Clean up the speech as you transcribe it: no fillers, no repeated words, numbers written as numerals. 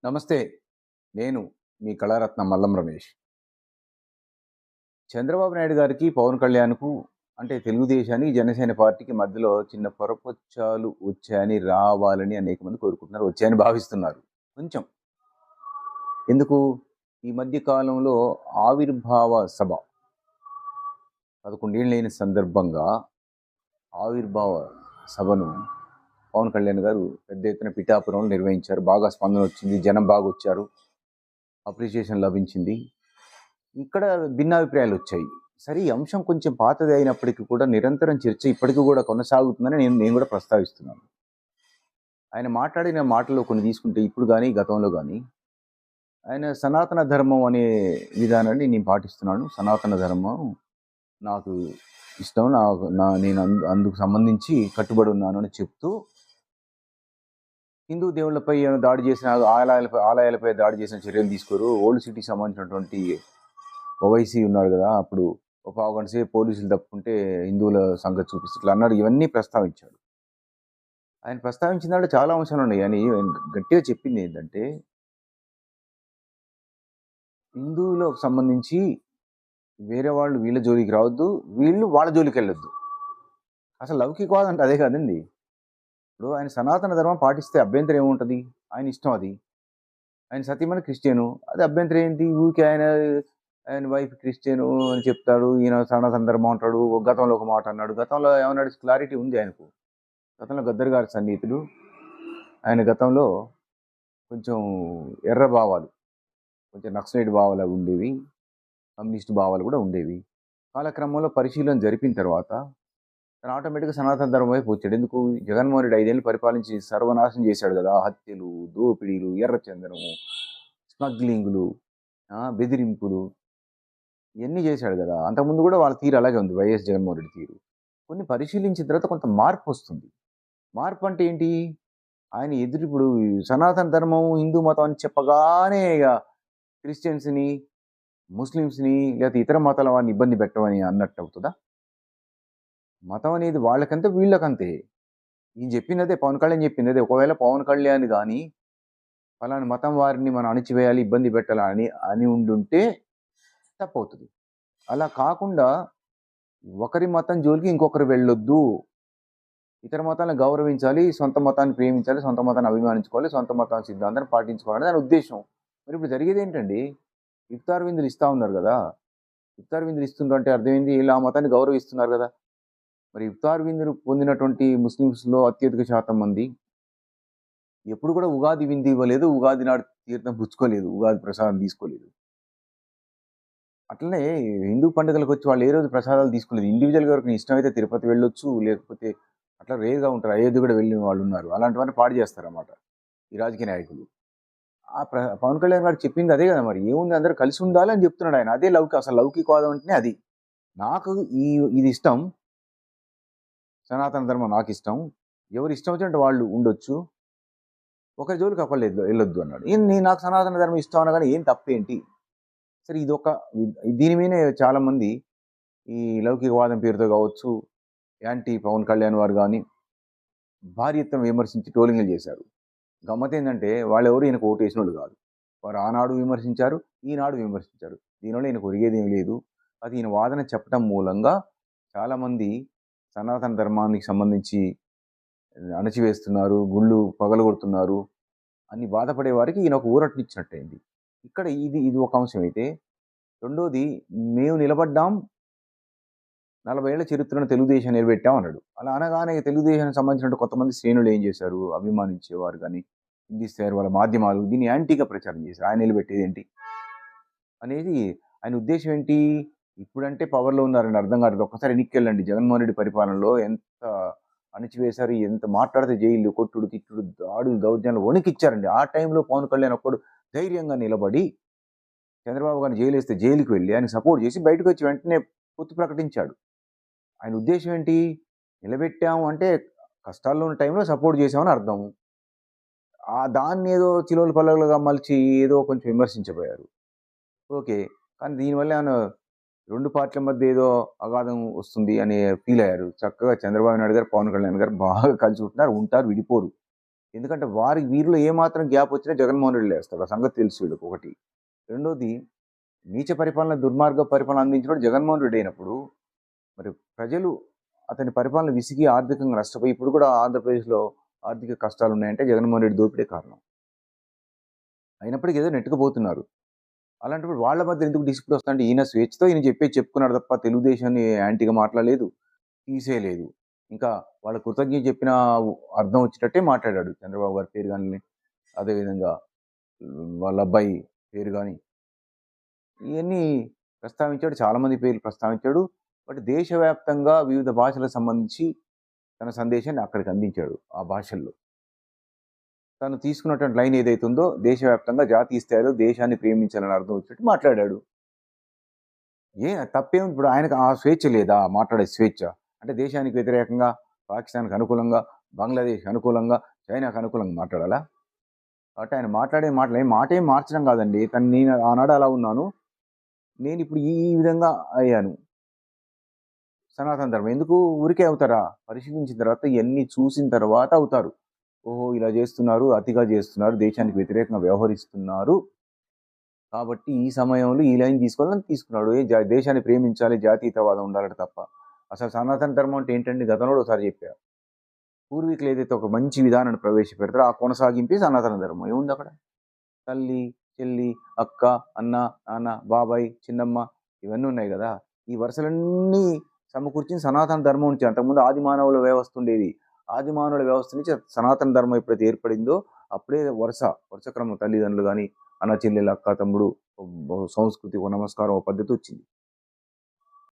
నమస్తే. నేను మీ కళారత్న మల్లం రమేష్. చంద్రబాబు నాయుడు గారికి, పవన్ కళ్యాణ్‌కు అంటే తెలుగుదేశానికి, జనసేన పార్టీకి మధ్యలో చిన్న పొరపొచ్చాలు వచ్చాయని, రావాలని అనేక మంది కోరుకుంటున్నారు. వచ్చాయని భావిస్తున్నారు. కొంచెం. ఎందుకు? ఈ మధ్య కాలంలో ఆవిర్భావ సభ 11 ఏళ్ళు అయిన సందర్భంగా ఆవిర్భావ సభను పవన్ కళ్యాణ్ గారు పెద్ద ఎత్తున పిఠాపురంలో నిర్వహించారు. బాగా స్పందన వచ్చింది. జనం బాగొచ్చారు. అప్రిషియేషన్ లభించింది. ఇక్కడ భిన్నాభిప్రాయాలు వచ్చాయి. సరే, ఈ అంశం కొంచెం పాతది అయినప్పటికీ కూడా నిరంతరం చర్చ ఇప్పటికి కూడా కొనసాగుతుందని నేను నేను కూడా ప్రస్తావిస్తున్నాను. ఆయన మాట్లాడిన మాటల్లో కొన్ని తీసుకుంటే ఇప్పుడు కానీ, గతంలో కానీ ఆయన సనాతన ధర్మం అనే విధానాన్ని నేను పాటిస్తున్నాను. సనాతన ధర్మం నాకు ఇష్టం. నేను అందుకు సంబంధించి కట్టుబడి ఉన్నాను అని చెప్తూ హిందూ దేవుళ్ళపై దాడి చేసిన ఆలయాలపై దాడి చేసిన చర్యలు తీసుకోరు. ఓల్డ్ సిటీకి సంబంధించినటువంటి ఓవైసీ ఉన్నాడు కదా, అప్పుడు ఒక పావుగంట సేపు పోలీసులు తప్పుకుంటే హిందువుల సంగతి చూపిస్తే ఇట్లా అన్నాడు. ఇవన్నీ ప్రస్తావించాడు. ఆయన ప్రస్తావించిన దాంట్లో చాలా అంశాలు ఉన్నాయి. అని గట్టిగా చెప్పింది ఏంటంటే, హిందువులకు సంబంధించి వేరే వాళ్ళు వీళ్ళ జోలికి రావద్దు, వీళ్ళు వాళ్ళ జోలికి వెళ్ళొద్దు. అసలు లౌకికవాదం అంటే అదే కదండి. ఇప్పుడు ఆయన సనాతన ధర్మం పాటిస్తే అభ్యంతరం ఏముంటుంది? ఆయన ఇష్టం అది. ఆయన సతీమణి క్రిస్టియను, అది అభ్యంతరం ఏంటి? ఊరికే ఆయన వైఫ్ క్రిస్టియను అని చెప్తాడు, ఈయన సనాతన ధర్మం అంటాడు. గతంలో ఒక మాట అన్నాడు. గతంలో ఏమన్నాడు? క్లారిటీ ఉంది ఆయనకు. గతంలో గద్దర్ గారి సన్నిహితుడు. ఆయన గతంలో కొంచెం ఎర్ర భావాలు, కొంచెం నక్సలైట్ భావాలు ఉండేవి, కమ్యూనిస్ట్ భావాలు కూడా ఉండేవి. కాలక్రమంలో పరిశీలన జరిపిన తర్వాత తను ఆటోమేటిక్గా సనాతన ధర్మం వైపు వచ్చాడు. ఎందుకు? జగన్మోహన్ రెడ్డి 5 ఏళ్ళు పరిపాలించి సర్వనాశనం చేశాడు కదా. హత్యలు, దోపిడీలు, ఎర్రచందనము, స్మగ్లింగులు, బెదిరింపులు, ఇవన్నీ చేశాడు కదా. అంతకుముందు కూడా వాళ్ళ తీరు అలాగే ఉంది, వైఎస్ జగన్మోహన్ రెడ్డి తీరు. కొన్ని పరిశీలించిన తర్వాత కొంత మార్పు వస్తుంది. మార్పు అంటే ఏంటి? ఆయన ఇప్పుడు సనాతన ధర్మం, హిందూ మతం అని చెప్పగానే ఇక క్రిస్టియన్స్ని, ముస్లిమ్స్ని లేకపోతే ఇతర మతాల వారిని ఇబ్బంది పెట్టమని అన్నట్టు అవుతుందా? మతం అనేది వాళ్ళకంతే, వీళ్ళకంతే. ఈయన చెప్పినదే, పవన్ కళ్యాణ్ చెప్పినదే. ఒకవేళ పవన్ కళ్యాణ్ కానీ ఫలాని మతం వారిని మనం అణిచివేయాలి, ఇబ్బంది పెట్టాలని అని ఉండుంటే తప్పవుతుంది. అలా కాకుండా ఒకరి మతం జోలికి ఇంకొకరు వెళ్ళొద్దు, ఇతర మతాలను గౌరవించాలి, సొంత మతాన్ని ప్రేమించాలి, సొంత మతాన్ని అభిమానించుకోవాలి, సొంత మతాన్ని సిద్ధాంతాన్ని పాటించుకోవాలని దాని ఉద్దేశం. మరి ఇప్పుడు జరిగేది ఏంటండి? ఇఫ్తార్ విందులు ఇస్తూ ఉన్నారు కదా. ఇఫ్తార్ విందులు ఇస్తుండ్రు అంటే అర్థం ఏంది? వీళ్ళు ఆ మతాన్ని గౌరవిస్తున్నారు కదా. మరి ఇఫ్తార్ విందులు పొందినటువంటి ముస్లిమ్స్లో అత్యధిక శాతం మంది ఎప్పుడు కూడా ఉగాది విందు ఇవ్వలేదు, ఉగాది నాడు తీర్థం పుచ్చుకోలేదు, ఉగాది ప్రసాదం తీసుకోలేదు. అట్లనే హిందూ పండుగలకు వచ్చి వాళ్ళు ఏ రోజు ప్రసాదాలు తీసుకోలేదు. ఇండివిజువల్గా వరకు ఇష్టమైతే తిరుపతి వెళ్ళొచ్చు, లేకపోతే అట్లా రేర్గా ఉంటారు. అయోధ్య కూడా వెళ్ళిన వాళ్ళు ఉన్నారు. అలాంటివన్నీ పాడు చేస్తారన్నమాట ఈ రాజకీయ నాయకులు. పవన్ కళ్యాణ్ గారు చెప్పింది అదే కదా. మరి ఏముంది, అందరూ కలిసి ఉండాలి అని చెప్తున్నాడు ఆయన. అదే అసలు లౌకికవాదం అంటేనే అది. నాకు ఇది ఇష్టం, సనాతన ధర్మం నాకు ఇష్టం, ఎవరు ఇష్టం వచ్చినట్టు వాళ్ళు ఉండొచ్చు, ఒకరి జోలికి ఒకళ్ళు వెళ్ళొద్దు అన్నాడు. నాకు సనాతన ధర్మం ఇష్టం అనగానే ఏం తప్పేంటి? సరే, దీని మీదనే చాలా మంది ఈ లౌకికవాదం పేరుతో కావచ్చు, యాంటీ పవన్ కళ్యాణ్ వారు కానీ భారీ ఎత్తున విమర్శించి ట్రోలింగ్లు చేశారు. గమ్మత్ ఏంటంటే, వాళ్ళెవరు ఈయనకు ఓటు వేసిన వాళ్ళు కాదు. వారు ఆనాడు విమర్శించారు, ఈనాడు విమర్శించారు. దీనివల్ల ఈయనకు ఒరిగేది ఏమి లేదు. అది ఈయన వాదన చెప్పడం మూలంగా చాలామంది సనాతన ధర్మానికి సంబంధించి అణచివేస్తున్నారు, గుళ్ళు పగలగొడుతున్నారు అని బాధపడే వారికి ఈయన ఒక ఊరటనిచ్చినట్టయింది. ఇక్కడ ఇది ఒక అంశం అయితే, రెండోది, మేము నిలబడ్డాం, 40 ఏళ్ల చరిత్రను తెలుగుదేశం నిలబెట్టాం అన్నాడు. అలా అనగానే తెలుగుదేశానికి సంబంధించిన కొంతమంది శ్రేణులు ఏం చేశారు? అభిమానించేవారు కానీ, హిందీ స్థాయి వాళ్ళ మాధ్యమాలు దీన్ని యాంటీగా ప్రచారం చేశారు. ఆయన నిలబెట్టేది ఏంటి అనేది. ఆయన ఉద్దేశం ఏంటి? ఇప్పుడంటే పవర్లో ఉన్నారని అర్థం కాదు. ఒక్కసారి ఎన్నికెళ్ళండి. జగన్మోహన్ రెడ్డి పరిపాలనలో ఎంత అణిచివేశారు, ఎంత మాట్లాడితే జైలు, కొట్టుడు, తిట్టుడు, దాడులు, దౌర్జన్యాలు వణికిచ్చారండి. ఆ టైంలో పవన్ కళ్యాణ్ ఒక్కడు ధైర్యంగా నిలబడి చంద్రబాబు గారిని జైలు వేస్తే జైలుకి వెళ్ళి ఆయన సపోర్ట్ చేసి బయటకు వచ్చి వెంటనే పొత్తు ప్రకటించాడు. ఆయన ఉద్దేశం ఏంటి? నిలబెట్టాము అంటే కష్టాల్లో ఉన్న టైంలో సపోర్ట్ చేసామని అర్థం. దాన్ని ఏదో చిలువలు పల్లలుగా మలిచి ఏదో కొంచెం విమర్శించబోయారు. ఓకే. కానీ దీనివల్ల ఏమన్నా 2 పార్టీల మధ్య ఏదో అగాధం వస్తుంది అని ఫీల్ అయ్యారు. చక్కగా చంద్రబాబు నాయుడు గారు, పవన్ కళ్యాణ్ గారు బాగా కలిసి ఉంటున్నారు, ఉంటారు, విడిపోరు. ఎందుకంటే వీరిలో ఏమాత్రం గ్యాప్ వచ్చినా జగన్మోహన్ రెడ్డి లేస్తాడు. ఆ సంగతి తెలుసు వీళ్ళకి ఒకటి. రెండోది, నీచ పరిపాలన, దుర్మార్గ పరిపాలన అందించినప్పుడు జగన్మోహన్ రెడ్డి అయినప్పుడు, మరి ప్రజలు అతని పరిపాలన విసిగి ఆర్థికంగా నష్టపోయి ఇప్పుడు కూడా ఆంధ్రప్రదేశ్‌లో ఆర్థిక కష్టాలు ఉన్నాయంటే జగన్మోహన్ రెడ్డి దోపిడే కారణం. అయినప్పటికీ ఏదో నెట్టుకుపోతున్నారు. అలాంటప్పుడు వాళ్ళ మధ్య ఎందుకు డిస్ప్యూట్ వస్తుందంటే ఈయన స్వేచ్ఛతో ఈయన చెప్పుకున్నాడు తప్ప తెలుగుదేశాన్ని యాంటీగా మాట్లాడలేదు, తీసేయలేదు. ఇంకా వాళ్ళ కృతజ్ఞత చెప్పిన అర్థం వచ్చేటట్టే మాట్లాడాడు. చంద్రబాబు గారి పేరు గాని, అదేవిధంగా వాళ్ళ అబ్బాయి పేరు గాని, ఇవన్నీ ప్రస్తావించాడు. చాలామంది పేర్లు ప్రస్తావించాడు. బట్ దేశవ్యాప్తంగా వివిధ భాషలకు సంబంధించి తన సందేశాన్ని అక్కడికి అందించాడు. ఆ భాషల్లో తను తీసుకున్నటువంటి లైన్ ఏదైతే ఉందో దేశవ్యాప్తంగా జాతీయ స్థాయిలో దేశాన్ని ప్రేమించాలని అర్థం వచ్చేట్టు మాట్లాడాడు. తప్పేం ఇప్పుడు ఆయనకు ఆ స్వేచ్ఛ లేదా? మాట్లాడే స్వేచ్ఛ. అంటే దేశానికి వ్యతిరేకంగా, పాకిస్తాన్‌కి అనుకూలంగా, బంగ్లాదేశ్‌కి అనుకూలంగా, చైనాకి అనుకూలంగా మాట్లాడాలా? కాబట్టి ఆయన మాట్లాడే మాటేం మార్చడం కాదండి. నేను ఆనాడు అలా ఉన్నాను. నేనిప్పుడు ఈ ఈ విధంగా అయ్యాను. సనాతన ధర్మం. ఎందుకు ఊరికే అవుతారా? పరిశీలించిన తర్వాత ఇయన్నీ చూసిన తర్వాత అవుతారు. ఓహో! ఇలా చేస్తున్నారు, అతిగా చేస్తున్నారు, దేశానికి వ్యతిరేకంగా వ్యవహరిస్తున్నారు. కాబట్టి ఈ సమయంలో ఈ లైన్ తీసుకోవాలని తీసుకున్నాడు. దేశాన్ని ప్రేమించాలి, జాతీయతావాదం ఉండాలట తప్ప. అసలు సనాతన ధర్మం అంటే ఏంటండి? గతంలో కూడా ఒకసారి చెప్పా. పూర్వీకులు ఏదైతే ఒక మంచి విధానాన్ని ప్రవేశపెడతారో ఆ కొనసాగింపే సనాతన ధర్మం. ఏముంది అక్కడ? తల్లి, చెల్లి, అక్క, అన్న, నాన్న, బాబాయ్, చిన్నమ్మ ఇవన్నీ ఉన్నాయి గదా! ఈ వరుసలన్నీ సమకూర్చింది సనాతన ధర్మం నుంచి. అంతకుముందు ఆది మానవుల వ్యవస్థ ఉండేది. ఆది మానవుల వ్యవస్థ నుంచి సనాతన ధర్మం ఎప్పుడైతే ఏర్పడిందో అప్పుడే వరుస క్రమం తల్లిదండ్రులు గాని, అన్న, చెల్లెలు, అక్క, తమ్ముడు, సంస్కృతి, ఒక నమస్కారం, ఒక పద్ధతి వచ్చింది.